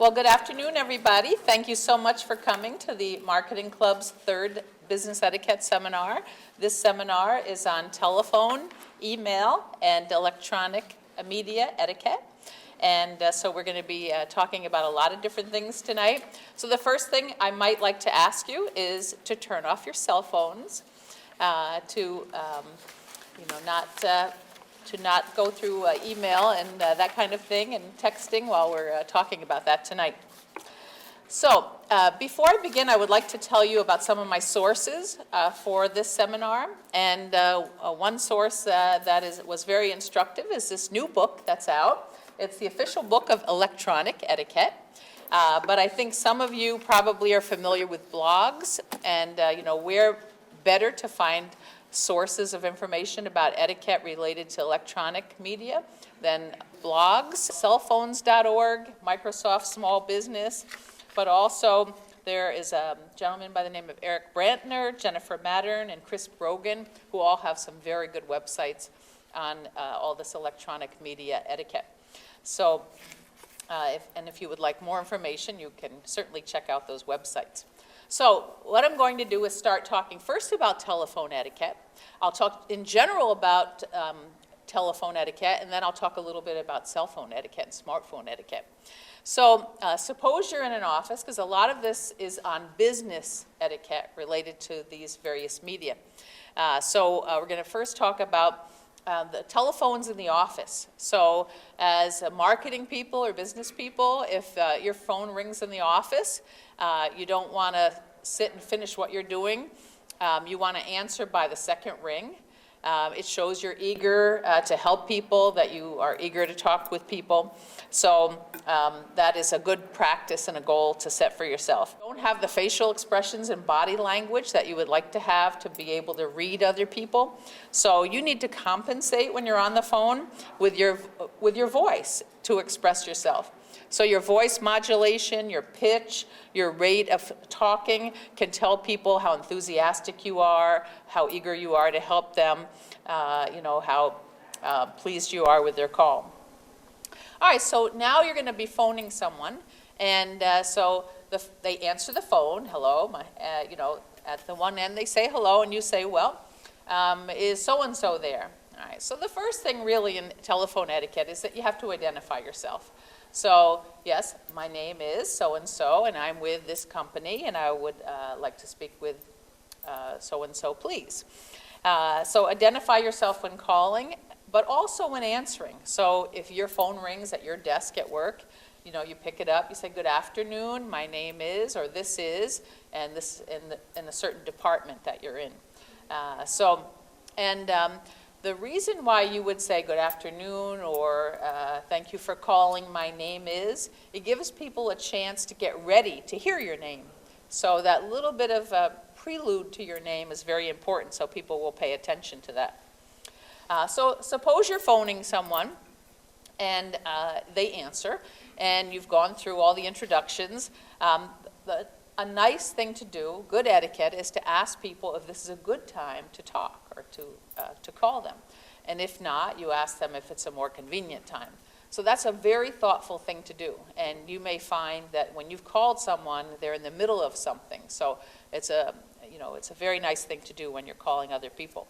Well, good afternoon, everybody. Thank you so much for coming to the Marketing Club's third Business Etiquette Seminar. This seminar is on telephone, email, and electronic media etiquette. And so we're going to be talking about a lot of different things tonight. So the first thing I might like to ask you is to turn off your cell phones, to not go through email and that kind of thing and texting while we're talking about that tonight. So before I begin, I would like to tell you about some of my sources for this seminar. And one source that was very instructive is this new book that's out. It's the official book of electronic etiquette. But I think some of you probably are familiar with blogs, and where better to find sources of information about etiquette related to electronic media than blogs, cellphones.org, Microsoft Small Business, but also there is a gentleman by the name of Eric Brantner, Jennifer Mattern, and Chris Brogan, who all have some very good websites on all this electronic media etiquette. So, if you would like more information, you can certainly check out those websites. So what I'm going to do is start talking first about telephone etiquette. I'll talk in general about telephone etiquette, and then I'll talk a little bit about cell phone etiquette and smartphone etiquette. So suppose you're in an office, because a lot of this is on business etiquette related to these various media. So we're going to first talk about the telephones in the office. So as marketing people or business people, if your phone rings in the office, you don't want to sit and finish what you're doing. You want to answer by the second ring. It shows you're eager to help people, that you are eager to talk with people. So that is a good practice and a goal to set for yourself. Don't have the facial expressions and body language that you would like to have to be able to read other people. So you need to compensate when you're on the phone with your voice to express yourself. So your voice modulation, your pitch, your rate of talking can tell people how enthusiastic you are, how eager you are to help them, how pleased you are with their call. All right, so now you're going to be phoning someone, and so they answer the phone, hello, at the one end they say hello, and you say, well, is so-and-so there? All right, so the first thing really in telephone etiquette is that you have to identify yourself. So, yes, my name is so-and-so, and I'm with this company, and I would like to speak with so-and-so, please. So identify yourself when calling, but also when answering. So if your phone rings at your desk at work, you pick it up, you say, good afternoon, my name is, or this is, and this in a certain department that you're in. The reason why you would say good afternoon or thank you for calling, my name is, it gives people a chance to get ready to hear your name. So that little bit of a prelude to your name is very important, so people will pay attention to that. So suppose you're phoning someone and they answer, and you've gone through all the introductions. A nice thing to do, good etiquette, is to ask people if this is a good time to talk or to call them. And if not, you ask them if it's a more convenient time. So that's a very thoughtful thing to do. And you may find that when you've called someone, they're in the middle of something. So it's a very nice thing to do when you're calling other people.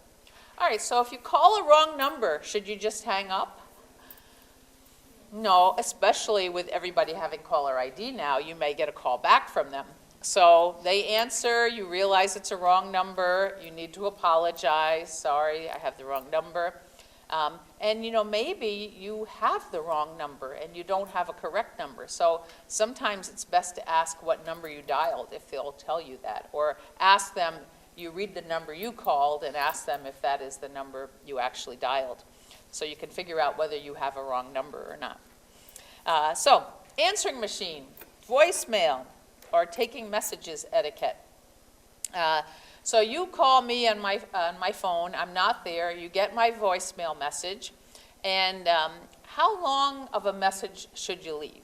All right, so if you call a wrong number, should you just hang up? No, especially with everybody having caller ID now, you may get a call back from them. So they answer, you realize it's a wrong number, you need to apologize, sorry, I have the wrong number. And maybe you have the wrong number and you don't have a correct number. So sometimes it's best to ask what number you dialed if they'll tell you that. Or ask them, you read the number you called and ask them if that is the number you actually dialed. So you can figure out whether you have a wrong number or not. So answering machine, voicemail, or taking messages etiquette. So you call me on my phone, I'm not there, you get my voicemail message, and how long of a message should you leave?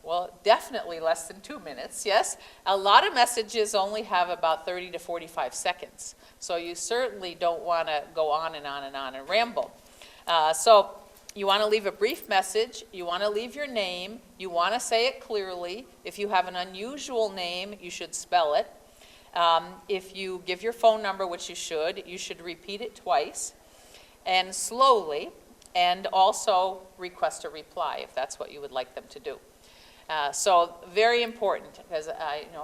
Well, definitely less than 2 minutes, yes. A lot of messages only have about 30 to 45 seconds, so you certainly don't want to go on and on and on and ramble. So You want to leave a brief message. You want to leave your name. You want to say it clearly. If you have an unusual name, you should spell it. If you give your phone number, which you should repeat it twice and slowly, and also request a reply if that's what you would like them to do. So very important, because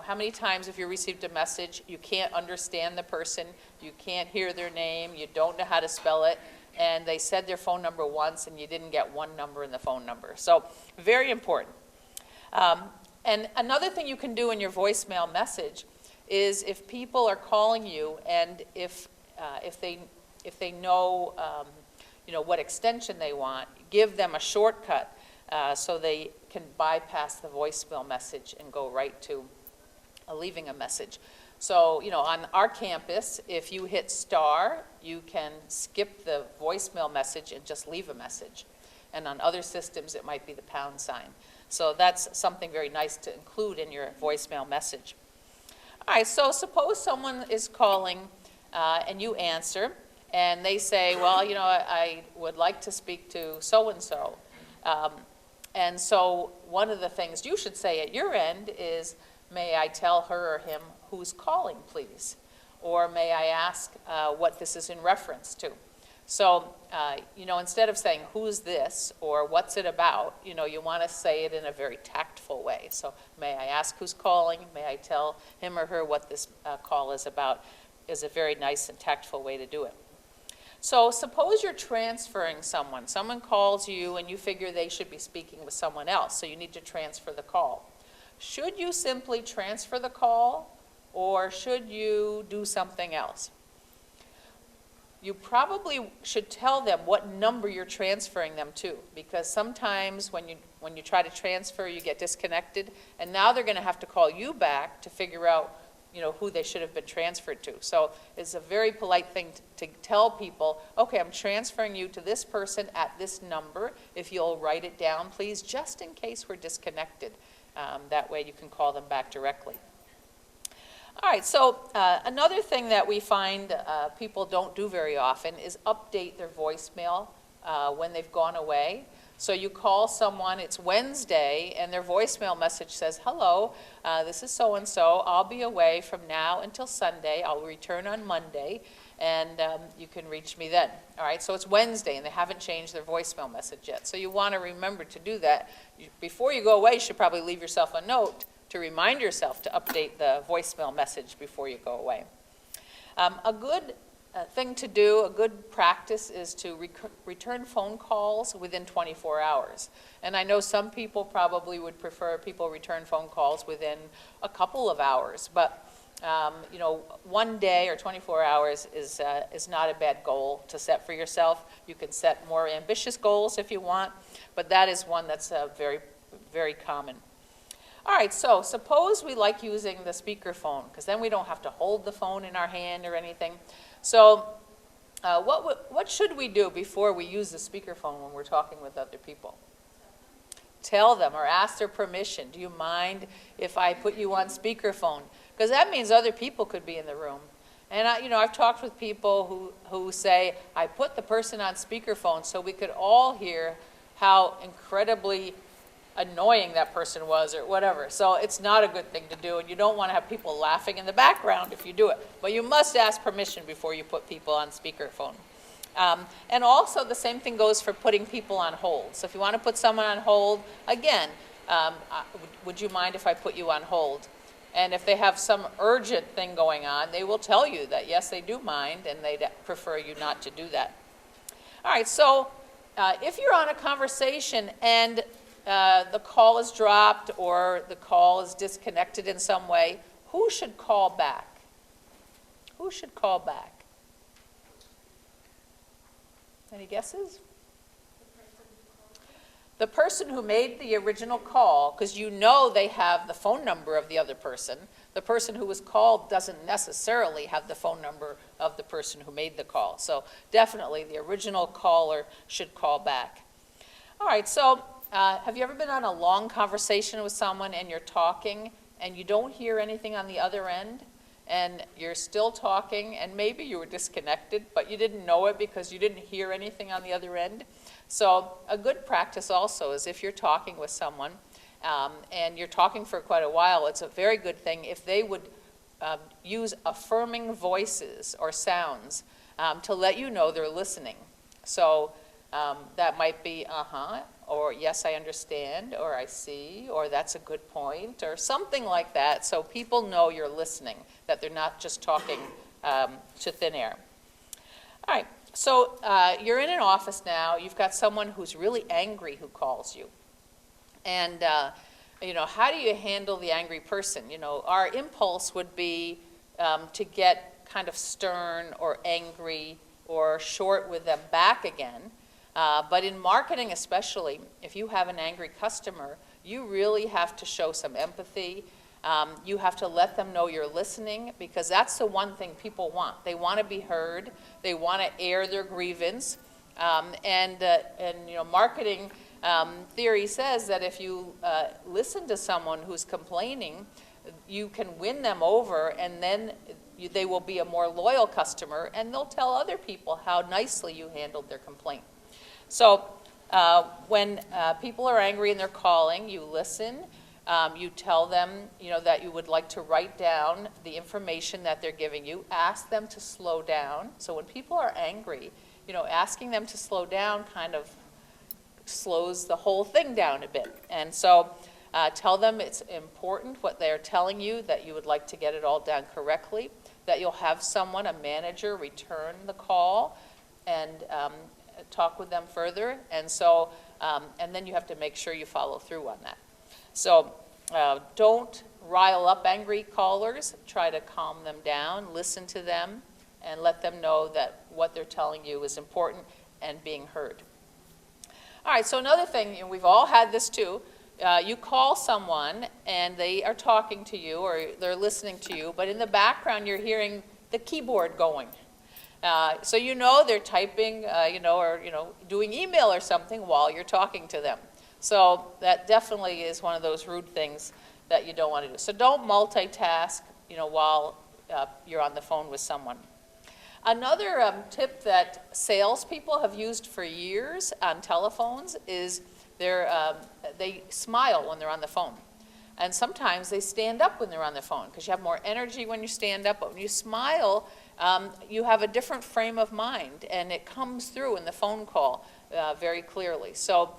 how many times if you received a message, you can't understand the person, you can't hear their name, you don't know how to spell it, and they said their phone number once and you didn't get one number in the phone number. So very important. And another thing you can do in your voicemail message is if people are calling you and if they know what extension they want, give them a shortcut so they can bypass the voicemail message and go right to leaving a message. So, on our campus, if you hit star, you can skip the voicemail message and just leave a message. And on other systems, it might be the pound sign. So that's something very nice to include in your voicemail message. All right, so suppose someone is calling and you answer, and they say, well, I would like to speak to so-and-so. And so one of the things you should say at your end is, may I tell her or him who's calling, please? Or may I ask what this is in reference to? So, instead of saying, who's this, or what's it about, you want to say it in a very tactful way. So, may I ask who's calling? May I tell him or her what this call is about? Is a very nice and tactful way to do it. So, suppose you're transferring someone. Someone calls you and you figure they should be speaking with someone else, so you need to transfer the call. Should you simply transfer the call, or should you do something else? You probably should tell them what number you're transferring them to, because sometimes when you try to transfer, you get disconnected, and now they're going to have to call you back to figure out who they should have been transferred to. So it's a very polite thing to tell people, okay, I'm transferring you to this person at this number. If you'll write it down, please, just in case we're disconnected. That way you can call them back directly. All right, so another thing that we find people don't do very often is update their voicemail when they've gone away. So you call someone, it's Wednesday, and their voicemail message says, hello, this is so-and-so. I'll be away from now until Sunday. I'll return on Monday, and you can reach me then. All right, so it's Wednesday, and they haven't changed their voicemail message yet. So you want to remember to do that. Before you go away, you should probably leave yourself a note to remind yourself to update the voicemail message before you go away. A good thing to do, a good practice, is to return phone calls within 24 hours. And I know some people probably would prefer people return phone calls within a couple of hours, but one day or 24 hours is not a bad goal to set for yourself. You can set more ambitious goals if you want, but that is one that's very, very common. All right, so suppose we like using the speakerphone, because then we don't have to hold the phone in our hand or anything. So what should we do before we use the speakerphone when we're talking with other people? Tell them or ask their permission. Do you mind if I put you on speakerphone? Because that means other people could be in the room. And I've talked with people who say, I put the person on speakerphone so we could all hear how incredibly annoying that person was or whatever. So it's not a good thing to do, and you don't want to have people laughing in the background if you do it. But you must ask permission before you put people on speakerphone. And also the same thing goes for putting people on hold. So if you want to put someone on hold, again, would you mind if I put you on hold? And if they have some urgent thing going on, they will tell you that, yes, they do mind, and they'd prefer you not to do that. All right, so if you're on a conversation and the call is dropped or the call is disconnected in some way, who should call back? Who should call back? Any guesses? The person who made the original call, because they have the phone number of the other person. The person who was called doesn't necessarily have the phone number of the person who made the call. So definitely the original caller should call back. All right, so have you ever been on a long conversation with someone and you're talking and you don't hear anything on the other end? and you're still talking, and maybe you were disconnected, but you didn't know it because you didn't hear anything on the other end. So a good practice also is if you're talking with someone and you're talking for quite a while, it's a very good thing if they would use affirming voices or sounds to let you know they're listening. So that might be, uh-huh, or yes, I understand, or I see, or that's a good point, or something like that, so people know you're listening, that they're not just talking to thin air. All right, so you're in an office now. You've got someone who's really angry who calls you. And, how do you handle the angry person? Our impulse would be to get kind of stern or angry or short with them back again. But in marketing especially, if you have an angry customer, you really have to show some empathy. You have to let them know you're listening, because that's the one thing people want. They want to be heard. They want to air their grievance. Marketing theory says that if you listen to someone who's complaining, you can win them over, and then they will be a more loyal customer, and they'll tell other people how nicely you handled their complaint. So when people are angry and they're calling, you listen. You tell them, that you would like to write down the information that they're giving you. Ask them to slow down. So when people are angry, asking them to slow down kind of slows the whole thing down a bit. And so tell them it's important what they're telling you, that you would like to get it all done correctly, that you'll have someone, a manager, return the call and talk with them further. And so, and then you have to make sure you follow through on that. So don't rile up angry callers. Try to calm them down, listen to them, and let them know that what they're telling you is important and being heard. All right, so another thing, we've all had this too. You call someone and they are talking to you or they're listening to you, but in the background you're hearing the keyboard going. So they're typing, or doing email or something while you're talking to them. So that definitely is one of those rude things that you don't want to do. So don't multitask, while you're on the phone with someone. Another tip that salespeople have used for years on telephones is they smile when they're on the phone. And sometimes they stand up when they're on the phone, because you have more energy when you stand up. But when you smile, you have a different frame of mind, and it comes through in the phone call very clearly. So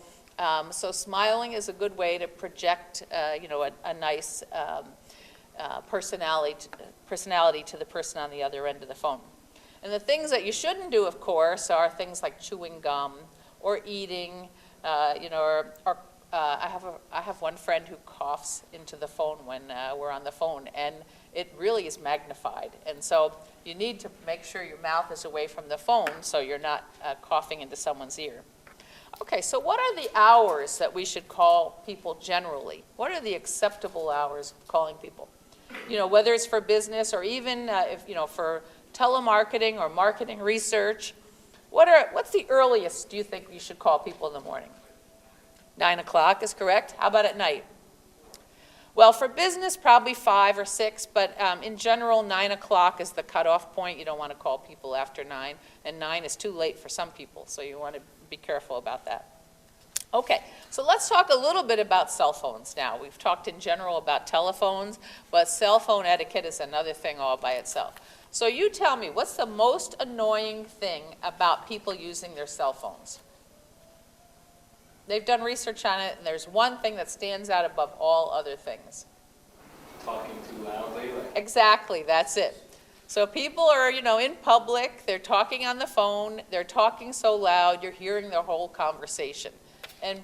smiling is a good way to project, a nice personality to the person on the other end of the phone. And the things that you shouldn't do, of course, are things like chewing gum or eating, or I have one friend who coughs into the phone when we're on the phone, and it really is magnified. And so you need to make sure your mouth is away from the phone so you're not coughing into someone's ear. Okay, so what are the hours that we should call people generally? What are the acceptable hours of calling people? Whether it's for business or even for telemarketing or marketing research. What's the earliest do you think you should call people in the morning? 9 o'clock is correct. How about at night? Well, for business, probably 5 or 6, but in general, 9 o'clock is the cutoff point. You don't want to call people after 9, and 9 is too late for some people, so you want to be careful about that. Okay, so let's talk a little bit about cell phones now. We've talked in general about telephones, but cell phone etiquette is another thing all by itself. So you tell me, what's the most annoying thing about people using their cell phones? They've done research on it, and there's one thing that stands out above all other things. Talking too loudly? Exactly, that's it. So people are, in public, they're talking on the phone, they're talking so loud, you're hearing their whole conversation. And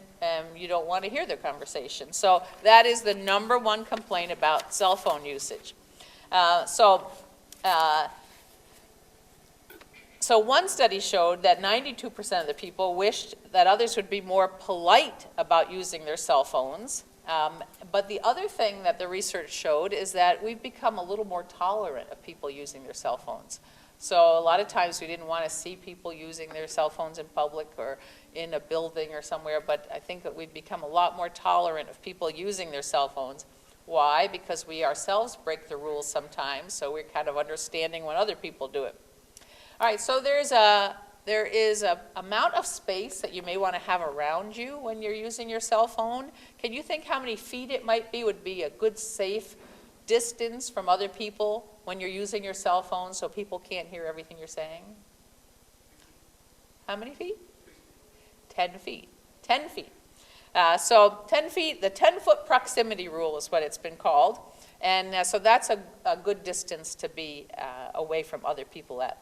you don't want to hear their conversation. So that is the number one complaint about cell phone usage. So one study showed that 92% of the people wished that others would be more polite about using their cell phones. But the other thing that the research showed is that we've become a little more tolerant of people using their cell phones. So a lot of times we didn't want to see people using their cell phones in public or in a building or somewhere, but I think that we've become a lot more tolerant of people using their cell phones. Why? Because we ourselves break the rules sometimes, so we're kind of understanding when other people do it. All right, so there is a amount of space that you may want to have around you when you're using your cell phone. Can you think how many feet it might be would be a good safe distance from other people when you're using your cell phone so people can't hear everything you're saying? How many feet? 10 feet. 10 feet. So 10 feet, the 10-foot proximity rule is what it's been called. And so that's a good distance to be away from other people at.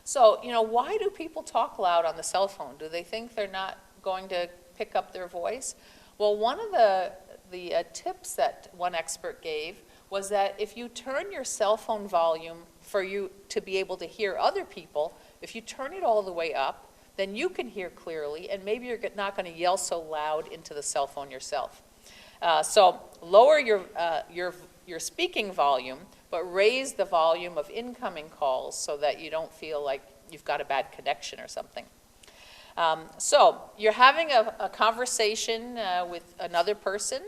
So, why do people talk loud on the cell phone? Do they think they're not going to pick up their voice? Well, one of the tips that one expert gave was that if you turn your cell phone volume for you to be able to hear other people, if you turn it all the way up, then you can hear clearly, and maybe you're not going to yell so loud into the cell phone yourself. So lower your speaking volume, but raise the volume of incoming calls so that you don't feel like you've got a bad connection or something. So you're having a conversation with another person,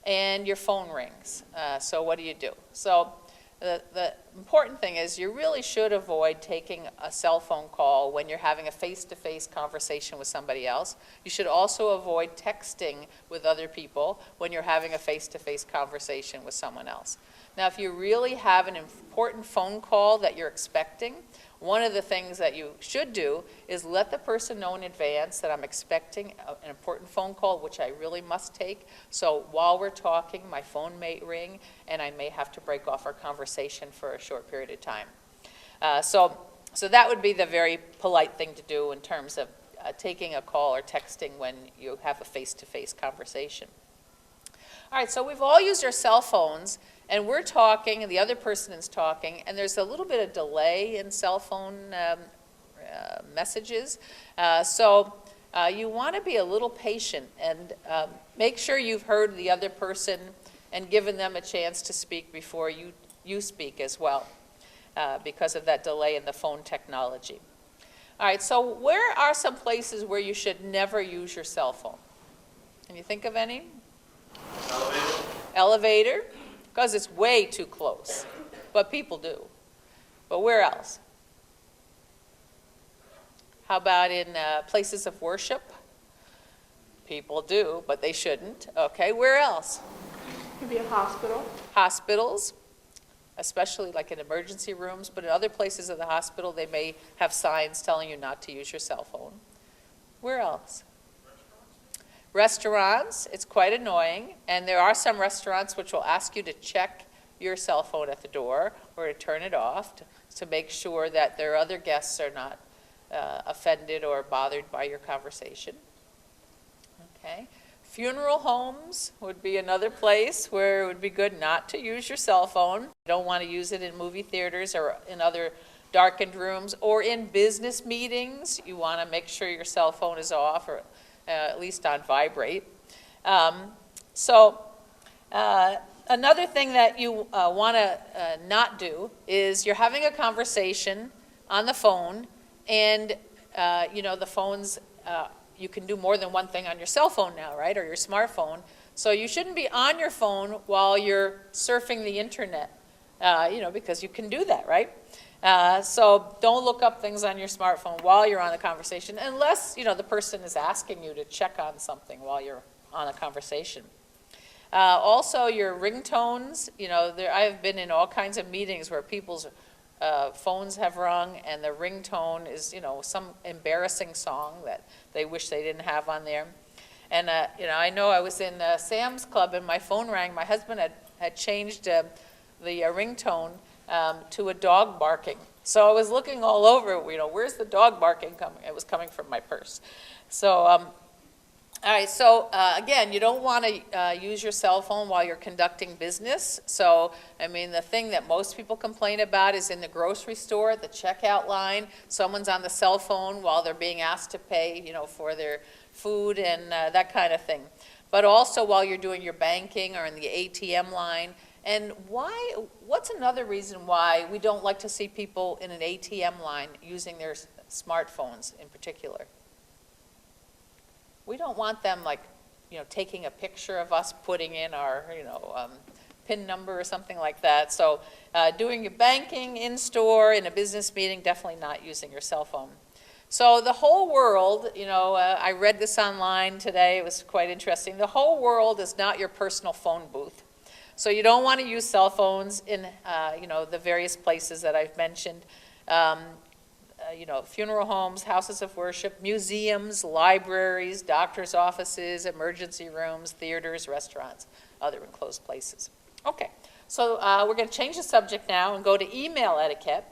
and your phone rings. So what do? So the important thing is you really should avoid taking a cell phone call when you're having a face-to-face conversation with somebody else. You should also avoid texting with other people when you're having a face-to-face conversation with someone else. Now, if you really have an important phone call that you're expecting, one of the things that you should do is let the person know in advance that I'm expecting an important phone call, which I really must take. So while we're talking, my phone may ring, and I may have to break off our conversation for a short period of time. So that would be the very polite thing to do in terms of taking a call or texting when you have a face-to-face conversation. All right, so we've all used our cell phones, and we're talking, and the other person is talking, and there's a little bit of delay in cell phone messages. So you want to be a little patient and make sure you've heard the other person and given them a chance to speak before you speak as well, because of that delay in the phone technology. All right, so where are some places where you should never use your cell phone? Can you think of any? Elevator? Elevator, because it's way too close, but people do. But where else? How about in places of worship? People do, but they shouldn't. Okay, where else? Could be a hospital. Hospitals, especially like in emergency rooms, but in other places of the hospital, they may have signs telling you not to use your cell phone. Where else? Restaurants, it's quite annoying, and there are some restaurants which will ask you to check your cell phone at the door or to turn it off to make sure that their other guests are not offended or bothered by your conversation. Okay. Funeral homes would be another place where it would be good not to use your cell phone. You don't want to use it in movie theaters or in other darkened rooms, or in business meetings. You want to make sure your cell phone is off, or at least on vibrate. Another thing that you want to not do is you're having a conversation on the phone, and the phones, you can do more than one thing on your cell phone now, right, or your smartphone. So you shouldn't be on your phone while you're surfing the internet, because you can do that, right? So don't look up things on your smartphone while you're on the conversation, unless, the person is asking you to check on something while you're on a conversation. Also, your ringtones, I've been in all kinds of meetings where people's phones have rung, and the ringtone is, some embarrassing song that they wish they didn't have on there. And, I know I was in Sam's Club and my phone rang. My husband had changed the ringtone to a dog barking. So I was looking all over, where's the dog barking coming? It was coming from my purse. So, all right, so again, you don't want to use your cell phone while you're conducting business. So, the thing that most people complain about is in the grocery store, at the checkout line, someone's on the cell phone while they're being asked to pay, for their food and that kind of thing. But also while you're doing your banking or in the ATM line. And what's another reason why we don't like to see people in an ATM line using their smartphones in particular? We don't want them taking a picture of us putting in our, PIN number or something like that. So doing your banking in-store, in a business meeting, definitely not using your cell phone. So the whole world, I read this online today, it was quite interesting. The whole world is not your personal phone booth. So you don't want to use cell phones in, the various places that I've mentioned. Funeral homes, houses of worship, museums, libraries, doctor's offices, emergency rooms, theaters, restaurants, other enclosed places. Okay, so we're going to change the subject now and go to email etiquette.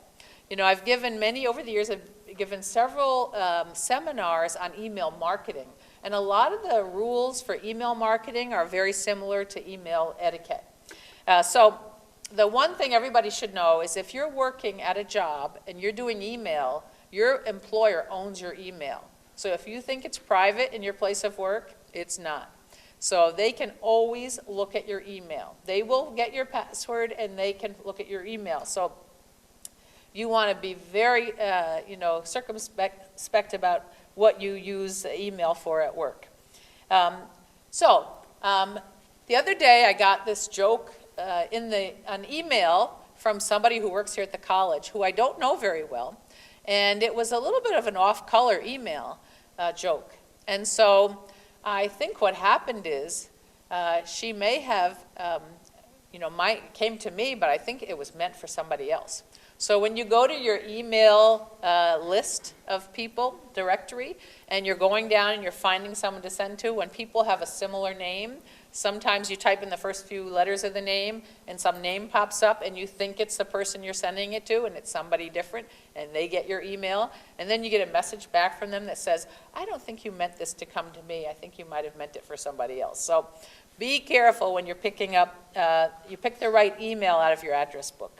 I've given many, over the years, I've given several seminars on email marketing. And a lot of the rules for email marketing are very similar to email etiquette. So the one thing everybody should know is if you're working at a job and you're doing email, your employer owns your email. So if you think it's private in your place of work, it's not. So they can always look at your email. They will get your password and they can look at your email. So you want to be very, circumspect about what you use email for at work. The other day I got this joke an email from somebody who works here at the college who I don't know very well, and it was a little bit of an off-color email joke. And so I think what happened is she may have, came to me, but I think it was meant for somebody else. So when you go to your email list of people, directory, and you're going down and you're finding someone to send to, when people have a similar name, sometimes you type in the first few letters of the name and some name pops up and you think it's the person you're sending it to and it's somebody different and they get your email. And then you get a message back from them that says, I don't think you meant this to come to me. I think you might have meant it for somebody else. So be careful when you're picking up, you pick the right email out of your address book.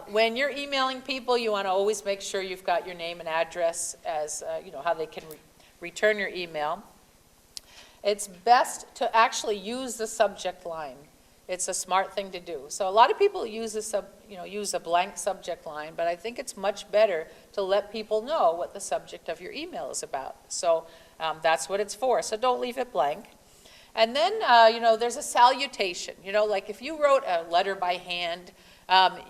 When you're emailing people, you want to always make sure you've got your name and address as, how they can return your email. It's best to actually use the subject line. It's a smart thing to do. So a lot of people use a blank subject line, but I think it's much better to let people know what the subject of your email is about. So that's what it's for. So don't leave it blank. And then, there's a salutation. Like if you wrote a letter by hand,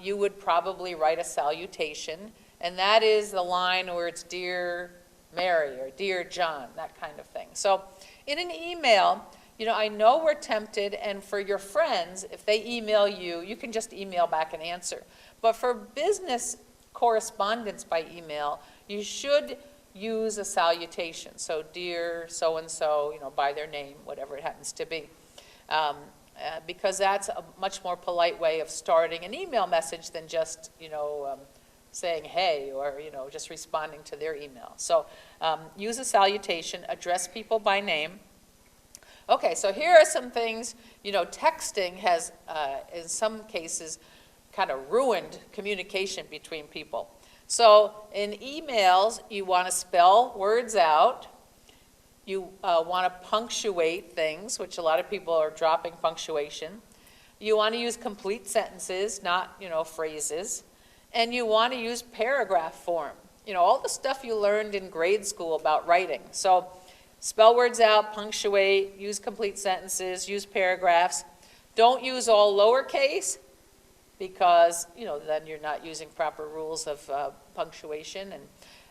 you would probably write a salutation, and that is the line where it's Dear Mary or Dear John, that kind of thing. So in an email, I know we're tempted, and for your friends, if they email you, you can just email back an answer. But for business correspondence by email, you should use a salutation. So Dear so-and-so, by their name, whatever it happens to be. Because that's a much more polite way of starting an email message than just, saying hey or, just responding to their email. So use a salutation, address people by name. Okay, so here are some things, texting has, in some cases, kind of ruined communication between people. So in emails, you want to spell words out. You want to punctuate things, which a lot of people are dropping punctuation. You want to use complete sentences, not, phrases. And you want to use paragraph form. All the stuff you learned in grade school about writing. So spell words out, punctuate, use complete sentences, use paragraphs. Don't use all lowercase because, then you're not using proper rules of punctuation.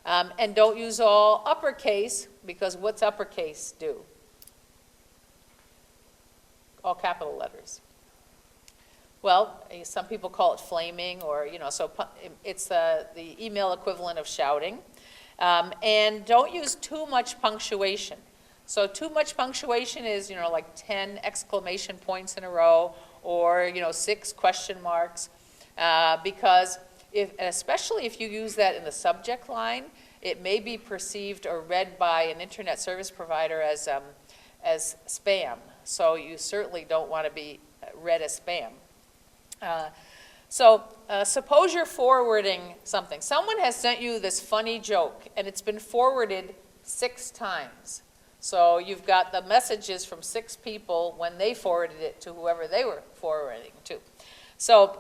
And don't use all uppercase, because what's uppercase do? All capital letters. Well, some people call it flaming, or, so it's the email equivalent of shouting. And don't use too much punctuation. So too much punctuation is, like 10 exclamation points in a row, or, 6 question marks, because especially if you use that in the subject line, it may be perceived or read by an internet service provider as spam. So you certainly don't want to be read as spam. Suppose you're forwarding something. Someone has sent you this funny joke, and it's been forwarded 6 times. So you've got the messages from 6 people when they forwarded it to whoever they were forwarding to. So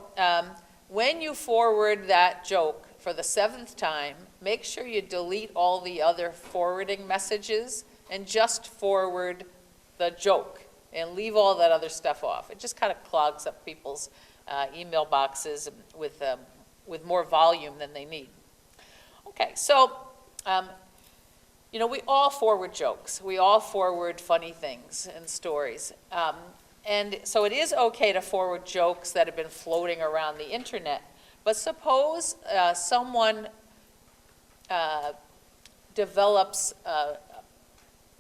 when you forward that joke for the 7th time, make sure you delete all the other forwarding messages and just forward the joke and leave all that other stuff off. It just kind of clogs up people's email boxes with more volume than they need. Okay, so, you know, we all forward jokes. We all forward funny things and stories. And so it is okay to forward jokes that have been floating around the internet. But suppose someone develops a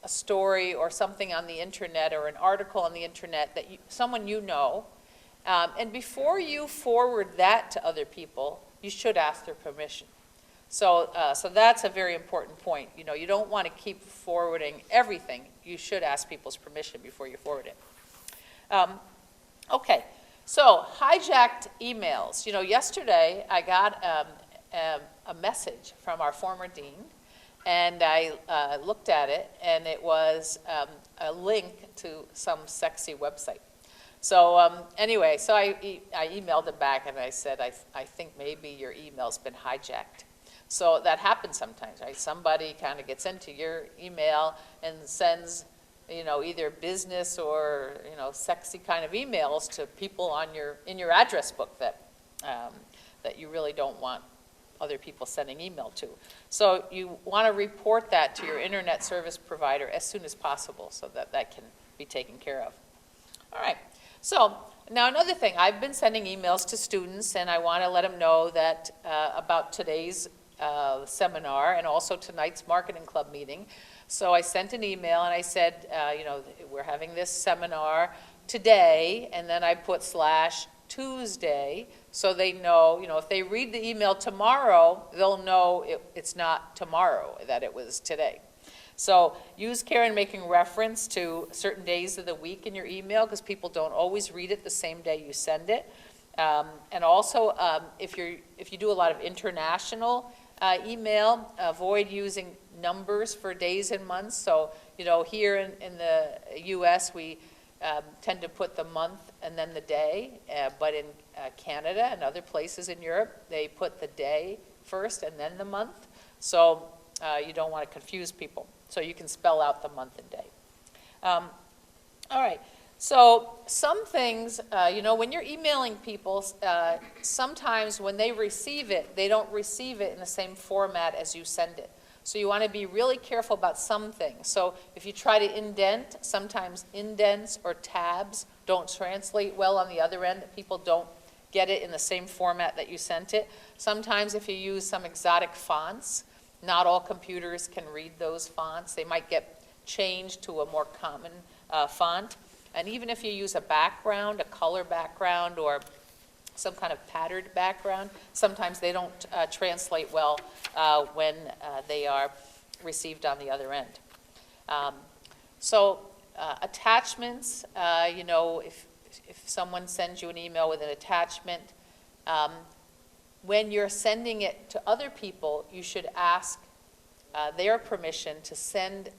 story or something on the internet or an article on the internet that someone you know, and before you forward that to other people, you should ask their permission. So that's a very important point. You know, you don't want to keep forwarding everything. You should ask people's permission before you forward it. Okay, so hijacked emails. You know, yesterday I got a message from our former dean, and I looked at it, and it was a link to some sexy website. So anyway, so I emailed him back, and I said, I think maybe your email's been hijacked. So that happens sometimes, right? Somebody kind of gets into your email and sends, you know, either business or, you know, sexy kind of emails to people on in your address book that you really don't want other people sending email to. So you want to report that to your internet service provider as soon as possible so that that can be taken care of. All right, so now another thing, I've been sending emails to students, and I want to let them know that about today's seminar and also tonight's marketing club meeting. So I sent an email and I said, you know, we're having this seminar today, and then I put /Tuesday, so they know, you know, if they read the email tomorrow, they'll know it's not tomorrow, that it was today. So use care in making reference to certain days of the week in your email, because people don't always read it the same day you send it. And also, if you do a lot of international email, avoid using numbers for days and months. So, you know, here in the U.S., we tend to put the month and then the day, but in Canada and other places in Europe, they put the day first and then the month. So you don't want to confuse people. So you can spell out the month and day. All right. So some things, you know, when you're emailing people, sometimes when they receive it, they don't receive it in the same format as you send it. So you want to be really careful about some things. So if you try to indent, sometimes indents or tabs don't translate well on the other end. People don't get it in the same format that you sent it. Sometimes if you use some exotic fonts, not all computers can read those fonts. They might get changed to a more common font. And even if you use a background, a color background, or some kind of patterned background, sometimes they don't translate well when they are received on the other end. Attachments, you know, if someone sends you an email with an attachment, when you're sending it to other people, you should ask their permission to send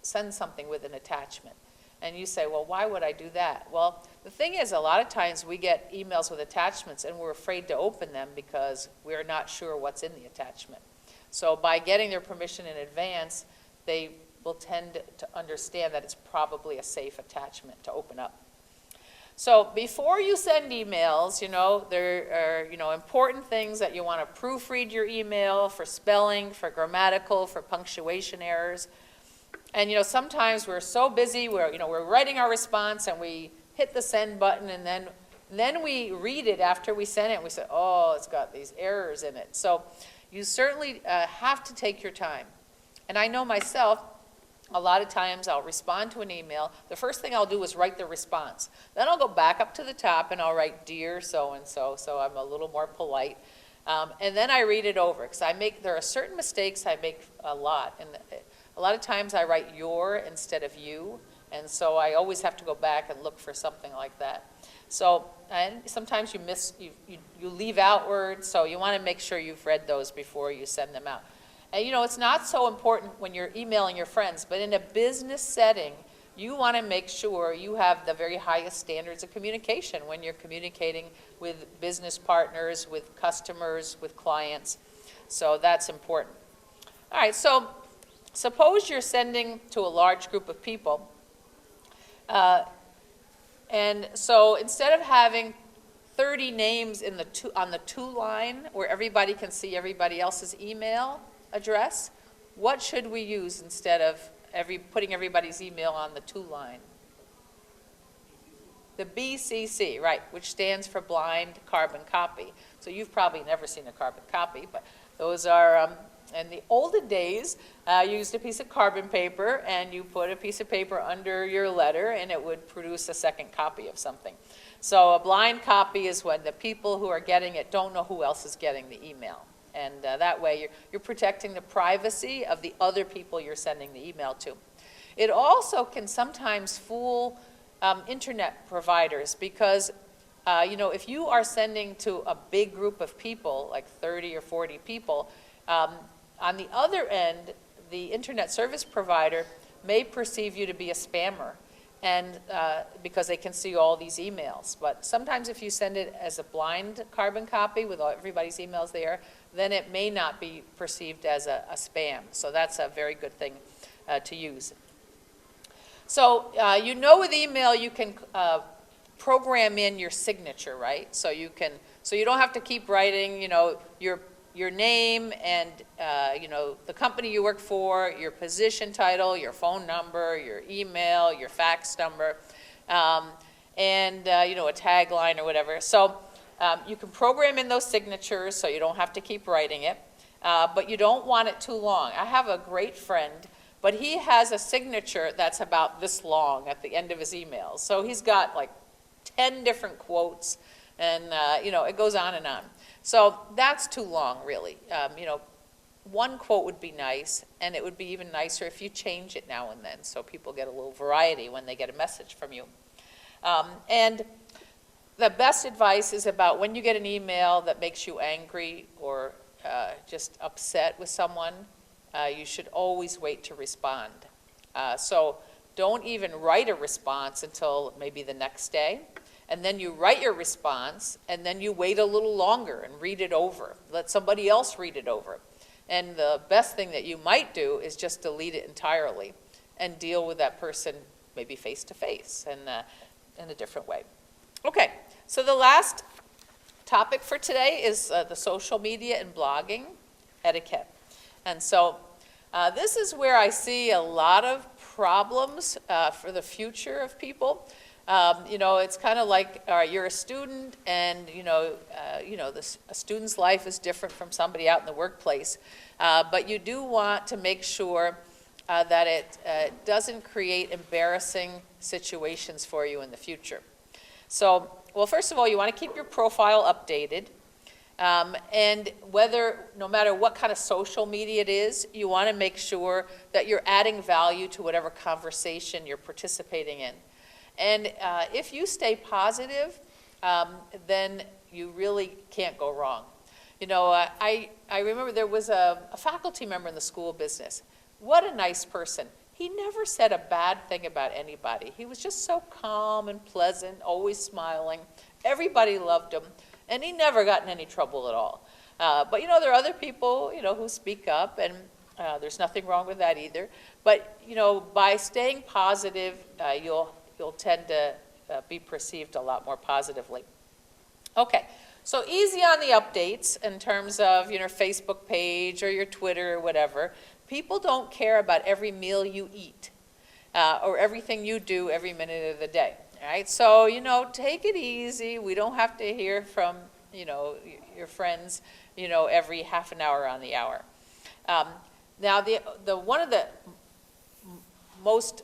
something with an attachment. And you say, well, why would I do that? Well, the thing is, a lot of times we get emails with attachments and we're afraid to open them because we're not sure what's in the attachment. So by getting their permission in advance, they will tend to understand that it's probably a safe attachment to open up. So before you send emails, you know, there are, you know, important things that you want to proofread your email for spelling, for grammatical, for punctuation errors. And, you know, sometimes we're so busy, we're writing our response and we hit the send button, and then we read it after we send it and we say, oh, it's got these errors in it. So you certainly have to take your time. And I know myself, a lot of times I'll respond to an email. The first thing I'll do is write the response. Then I'll go back up to the top and I'll write dear so-and-so, so I'm a little more polite. And then I read it over, because there are certain mistakes I make a lot. And a lot of times I write your instead of you, and so I always have to go back and look for something like that. So, and sometimes you leave out words, so you want to make sure you've read those before you send them out. And you know, it's not so important when you're emailing your friends, but in a business setting, you want to make sure you have the very highest standards of communication when you're communicating with business partners, with customers, with clients. So that's important. All right, so suppose you're sending to a large group of people. And so instead of having 30 names on the to line where everybody can see everybody else's email address, what should we use instead of putting everybody's email on the to line? The BCC, right, which stands for blind carbon copy. So you've probably never seen a carbon copy, but those are, in the olden days, you used a piece of carbon paper and you put a piece of paper under your letter and it would produce a second copy of something. So a blind copy is when the people who are getting it don't know who else is getting the email. And that way you're protecting the privacy of the other people you're sending the email to. It also can sometimes fool internet providers because, if you are sending to a big group of people, like 30 or 40 people, on the other end, the internet service provider may perceive you to be a spammer, and because they can see all these emails. But sometimes if you send it as a blind carbon copy with everybody's emails there, then it may not be perceived as a spam. So that's a very good thing to use. So with email you can program in your signature, right? So you don't have to keep writing, your name and the company you work for, your position title, your phone number, your email, your fax number, and a tagline or whatever. So you can program in those signatures so you don't have to keep writing it, but you don't want it too long. I have a great friend, but he has a signature that's about this long at the end of his emails. So he's got like 10 different quotes, and it goes on and on. So that's too long, really. One quote would be nice, and it would be even nicer if you change it now and then, so people get a little variety when they get a message from you. And the best advice is about when you get an email that makes you angry or just upset with someone, you should always wait to respond. So don't even write a response until maybe the next day. And then you write your response, and then you wait a little longer and read it over. Let somebody else read it over. And the best thing that you might do is just delete it entirely and deal with that person maybe face to face and in a different way. Okay, so the last topic for today is the social media and blogging etiquette. And so this is where I see a lot of problems for the future of people. It's kind of like you're a student, and a student's life is different from somebody out in the workplace, but you do want to make sure that it doesn't create embarrassing situations for you in the future. So, well, first of all, you want to keep your profile updated, and no matter what kind of social media it is, you want to make sure that you're adding value to whatever conversation you're participating in. And if you stay positive, then you really can't go wrong. I remember there was a faculty member in the school business. What a nice person. He never said a bad thing about anybody. He was just so calm and pleasant, always smiling. Everybody loved him, and he never got in any trouble at all. But there are other people, who speak up, and there's nothing wrong with that either. But, by staying positive, you'll tend to be perceived a lot more positively. Okay, so easy on the updates in terms of your Facebook page or your Twitter or whatever. People don't care about every meal you eat or everything you do every minute of the day. All right, so take it easy. We don't have to hear from your friends every half an hour on the hour. Now the one of the most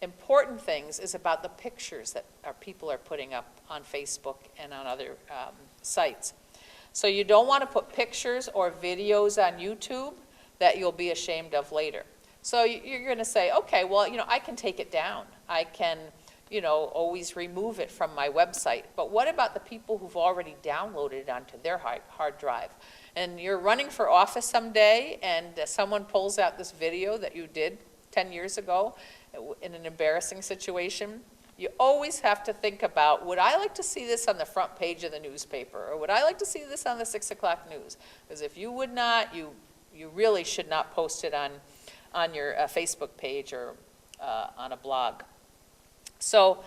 important things is about the pictures that people are putting up on Facebook and on other sites. So you don't want to put pictures or videos on YouTube that you'll be ashamed of later. So you're going to say, okay, well, I can take it down. I can, always remove it from my website. But what about the people who've already downloaded it onto their hard drive? And you're running for office someday, and someone pulls out this video that you did 10 years ago in an embarrassing situation. You always have to think about, would I like to see this on the front page of the newspaper? Or would I like to see this on the 6 o'clock news? Because if you would not, you really should not post it on your Facebook page or on a blog. So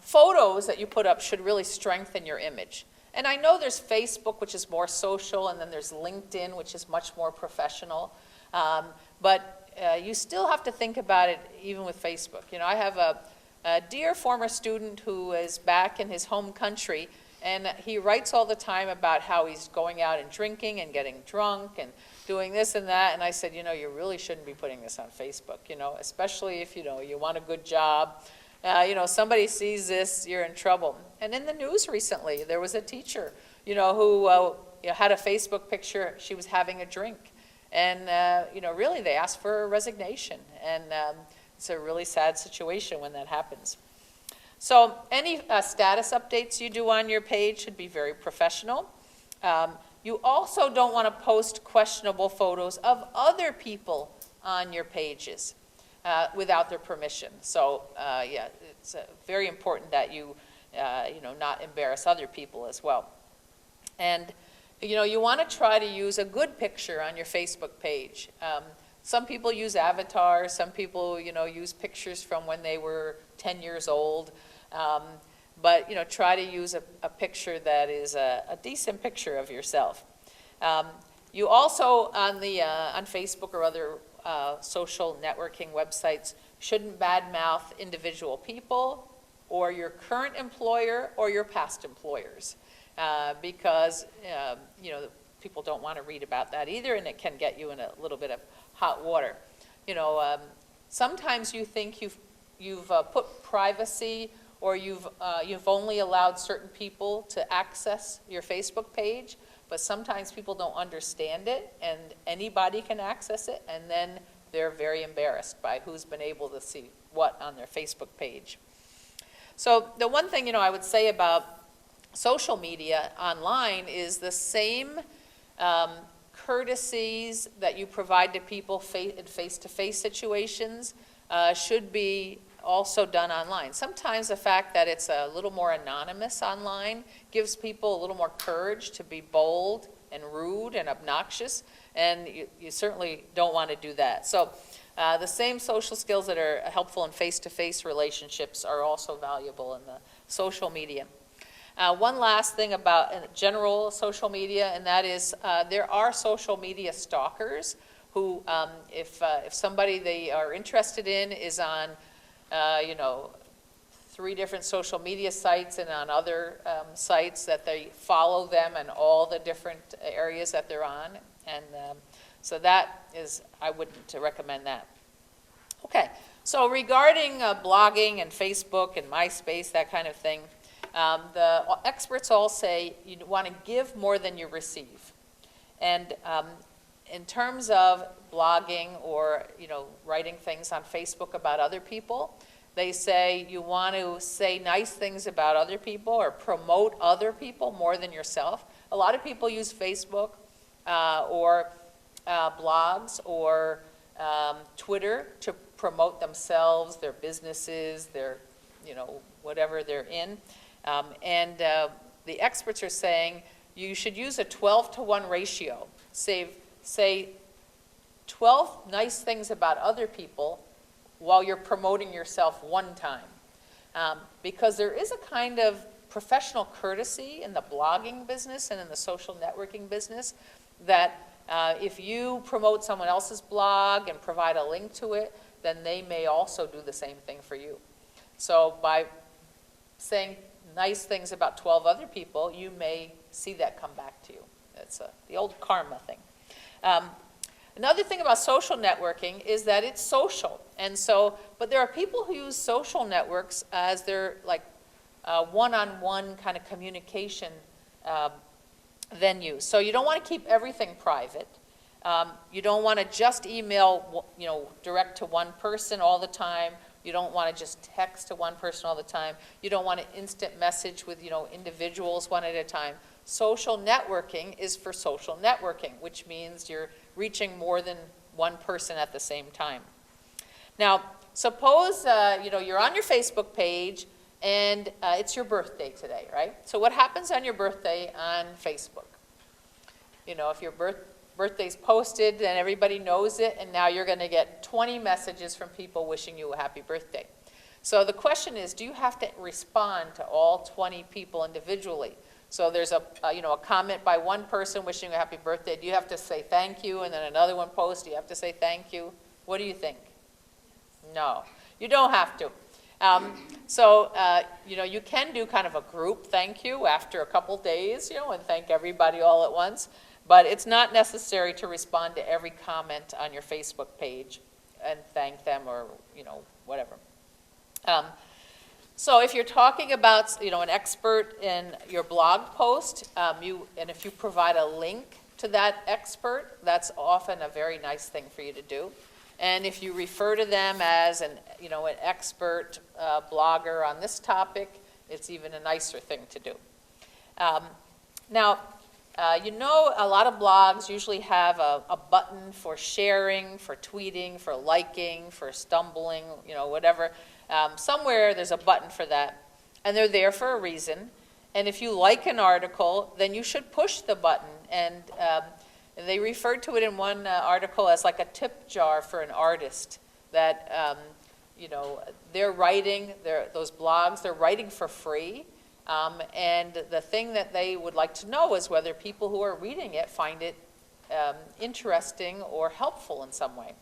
photos that you put up should really strengthen your image. And I know there's Facebook, which is more social, and then there's LinkedIn, which is much more professional. But you still have to think about it even with Facebook. You know, I have a dear former student who is back in his home country, and he writes all the time about how he's going out and drinking and getting drunk and doing this and that. And I said, you know, you really shouldn't be putting this on Facebook, you know, especially if, you know, you want a good job. You know, somebody sees this, you're in trouble. And in the news recently, there was a teacher, you know, who you know, had a Facebook picture. She was having a drink. And, you know, really they asked for a resignation. And it's a really sad situation when that happens. So any status updates you do on your page should be very professional. You also don't want to post questionable photos of other people on your pages without their permission. So yeah, it's very important that you, you know, not embarrass other people as well. And you know, you want to try to use a good picture on your Facebook page. Some people use avatars. Some people, you know, use pictures from when they were 10 years old. But you know, try to use a picture that is a decent picture of yourself. You also on Facebook or other social networking websites shouldn't badmouth individual people or your current employer or your past employers because you know, people don't want to read about that either, and it can get you in a little bit of hot water. You know, sometimes you think you've put privacy, or you've only allowed certain people to access your Facebook page, but sometimes people don't understand it, and anybody can access it, and then they're very embarrassed by who's been able to see what on their Facebook page. So the one thing, you know, I would say about social media online is the same courtesies that you provide to people in face-to-face situations should be also done online. Sometimes the fact that it's a little more anonymous online gives people a little more courage to be bold and rude and obnoxious, and you certainly don't want to do that. So the same social skills that are helpful in face-to-face relationships are also valuable in the social media. One last thing about general social media, and that is there are social media stalkers who, if somebody they are interested in is on you know, 3 different social media sites and on other sites, that they follow them in all the different areas that they're on. And so that is, I wouldn't recommend that. Okay, so regarding blogging and Facebook and MySpace, that kind of thing, the experts all say you want to give more than you receive. And in terms of blogging or, you know, writing things on Facebook about other people, they say you want to say nice things about other people or promote other people more than yourself. A lot of people use Facebook or blogs or Twitter to promote themselves, their businesses, their, you know, whatever they're in. And the experts are saying you should use a 12-to-1 ratio. Say 12 nice things about other people while you're promoting yourself one time. Because there is a kind of professional courtesy in the blogging business and in the social networking business that if you promote someone else's blog and provide a link to it, then they may also do the same thing for you. So by saying nice things about 12 other people, you may see that come back to you. That's the old karma thing. Another thing about social networking is that it's social. And so, but there are people who use social networks as their like one-on-one kind of communication venue. So you don't want to keep everything private. You don't want to just email, you know, direct to one person all the time. You don't want to just text to one person all the time. You don't want to instant message with, you know, individuals one at a time. Social networking is for social networking, which means you're reaching more than one person at the same time. Now, suppose you know, you're on your Facebook page and it's your birthday today, right? So what happens on your birthday on Facebook? You know, if your birthday's posted and everybody knows it, and now you're going to get 20 messages from people wishing you a happy birthday. So the question is, do you have to respond to all 20 people individually? So there's a comment by one person wishing you a happy birthday. Do you have to say thank you, and then another one posts, do you have to say thank you? What do you think? No, you don't have to. You can do kind of a group thank you after a couple days, and thank everybody all at once. But it's not necessary to respond to every comment on your Facebook page and thank them or, whatever. So if you're talking about, an expert in your blog post, and if you provide a link to that expert, that's often a very nice thing for you to do. And if you refer to them as an expert blogger on this topic, it's even a nicer thing to do. Now, a lot of blogs usually have a button for sharing, for tweeting, for liking, for stumbling, whatever. Somewhere there's a button for that, and they're there for a reason. And if you like an article, then you should push the button. And they referred to it in one article as like a tip jar for an artist, that they're writing, those blogs, they're writing for free. And the thing that they would like to know is whether people who are reading it find it interesting or helpful in some way.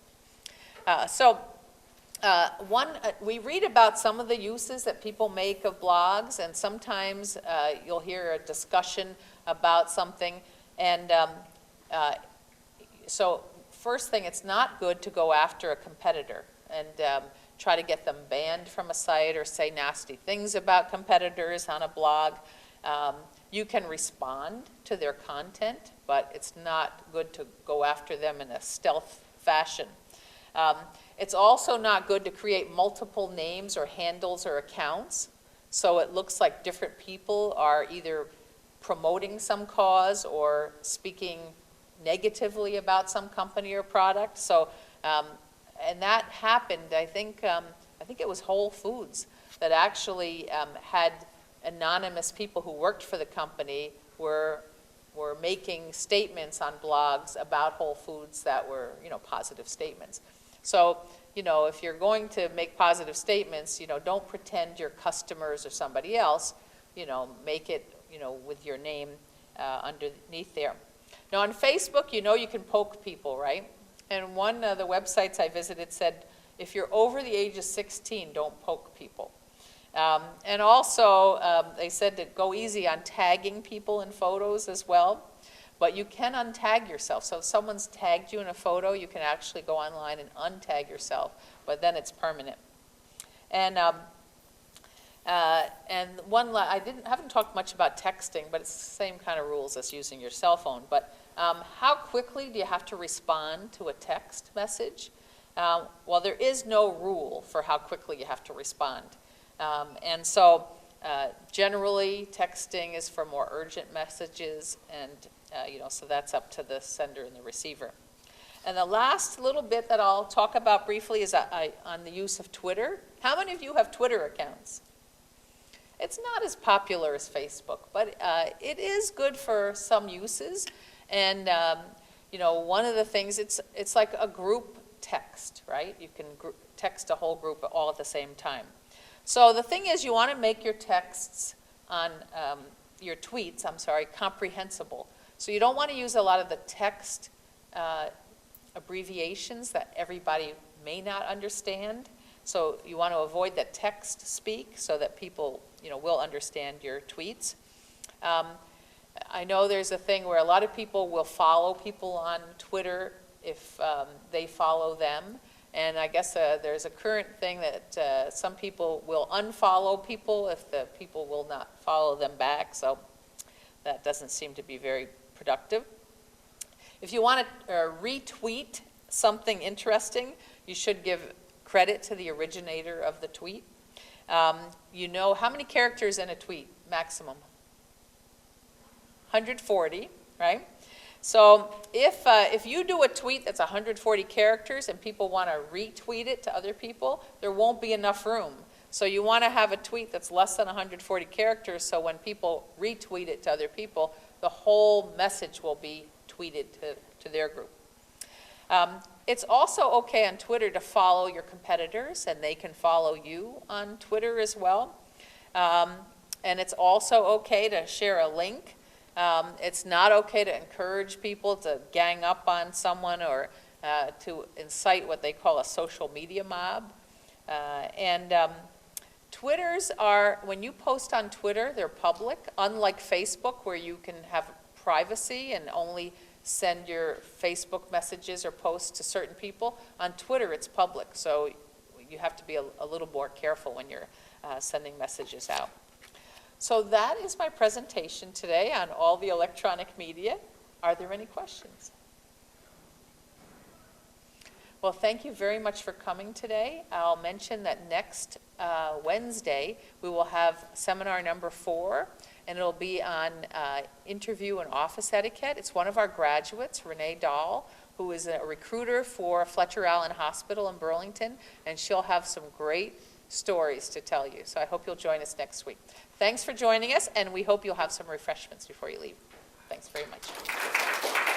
We read about some of the uses that people make of blogs, and sometimes you'll hear a discussion about something. And so first thing, it's not good to go after a competitor and try to get them banned from a site or say nasty things about competitors on a blog. You can respond to their content, but it's not good to go after them in a stealth fashion. It's also not good to create multiple names or handles or accounts, so it looks like different people are either promoting some cause or speaking negatively about some company or product. So, and that happened, I think it was Whole Foods that actually had anonymous people who worked for the company were making statements on blogs about Whole Foods that were, positive statements. So, if you're going to make positive statements, don't pretend you're customers or somebody else, make it, with your name underneath there. Now on Facebook, you can poke people, right? And one of the websites I visited said, if you're over the age of 16, don't poke people. And also, they said to go easy on tagging people in photos as well. But you can untag yourself. So if someone's tagged you in a photo, you can actually go online and untag yourself. But then it's permanent. And haven't talked much about texting, but it's the same kind of rules as using your cell phone. But how quickly do you have to respond to a text message? Well, there is no rule for how quickly you have to respond. And so generally, texting is for more urgent messages, and so that's up to the sender and the receiver. And the last little bit that I'll talk about briefly is on the use of Twitter. How many of you have Twitter accounts? It's not as popular as Facebook, but it is good for some uses. And one of the things, it's like a group text, right? You can text a whole group all at the same time. So the thing is, you want to make your texts on your tweets, comprehensible. So you don't want to use a lot of the text abbreviations that everybody may not understand. So you want to avoid the text speak so that people, will understand your tweets. I know there's a thing where a lot of people will follow people on Twitter if they follow them. And I guess there's a current thing that some people will unfollow people if the people will not follow them back. So that doesn't seem to be very productive. If you want to retweet something interesting, you should give credit to the originator of the tweet. How many characters in a tweet, maximum? 140, right? So if you do a tweet that's 140 characters and people want to retweet it to other people, there won't be enough room. So you want to have a tweet that's less than 140 characters, so when people retweet it to other people, the whole message will be tweeted to their group. It's also okay on Twitter to follow your competitors, and they can follow you on Twitter as well. And it's also okay to share a link. It's not okay to encourage people to gang up on someone or to incite what they call a social media mob. Twitters are, when you post on Twitter, they're public, unlike Facebook where you can have privacy and only send your Facebook messages or posts to certain people. On Twitter, it's public, so you have to be a little more careful when you're sending messages out. So that is my presentation today on all the electronic media. Are there any questions? Well, thank you very much for coming today. I'll mention that next Wednesday, we will have seminar number 4, and it'll be on interview and office etiquette. It's one of our graduates, Renee Dahl, who is a recruiter for Fletcher Allen Hospital in Burlington, and she'll have some great stories to tell you. So I hope you'll join us next week. Thanks for joining us, and we hope you'll have some refreshments before you leave. Thanks very much.